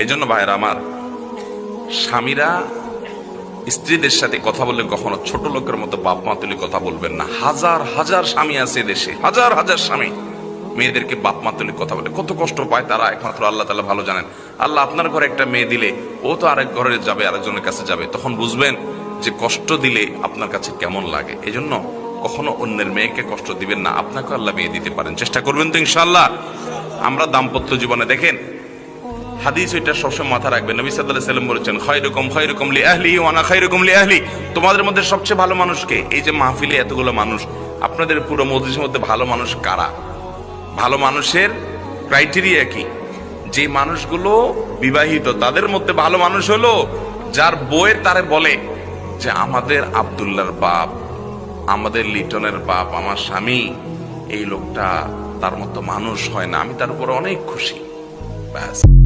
এই জন্য ভাইরা আমার, স্বামীরা স্ত্রীদের সাথে কথা বললে কখনো ছোট লোকের মতো বাপ মা তুলে কথা বলবেন না। হাজার হাজার স্বামী আছে দেশে, হাজার হাজার স্বামী মেয়েদেরকে বাপ মা তুলে কথা বলে, কত কষ্ট পায় তারা একমাত্র আল্লাহ তাআলা ভালো জানেন। আল্লাহ আপনার ঘরে একটা মেয়ে দিলে ও তো আরেক ঘরে যাবে, আরেকজনের কাছে যাবে, তখন বুঝবেন যে কষ্ট দিলে আপনার কাছে কেমন লাগে। এই জন্য কখনো অন্যের মেয়েকে কষ্ট দিবেন না, আপনাকে আল্লাহ মেয়ে দিতে পারেন, চেষ্টা করবেন তো ইনশাআল্লাহ। আমরা দাম্পত্য জীবনে দেখেন হাদিস, ওইটা সবসময় মাথা রাখবেন। নবী সাল্লাল্লাহু আলাইহি ওয়াসাল্লাম বলেছেন, খায়রুকুম লিআহলিহি ওয়া আনা খায়রুকুম লিআহলি। তোমাদের মধ্যে সবচেয়ে ভালো মানুষ কে? এই যে মাহফিলে এতগুলো মানুষ, আপনাদের পুরো মজলিসের মধ্যে ভালো মানুষ কারা? ভালো মানুষের ক্রাইটেরিয়া কি? যে মানুষগুলো বিবাহিত, তাদের মধ্যে ভালো মানুষ হলো যার বউয়ের তারে বলে যে আমাদের আব্দুল্লাহর বাপ, আমাদের লিটনের বাপ, আমার স্বামী, এই লোকটা তার মতো মানুষ হয় না, আমি তার উপর অনেক খুশি। ব্যাস।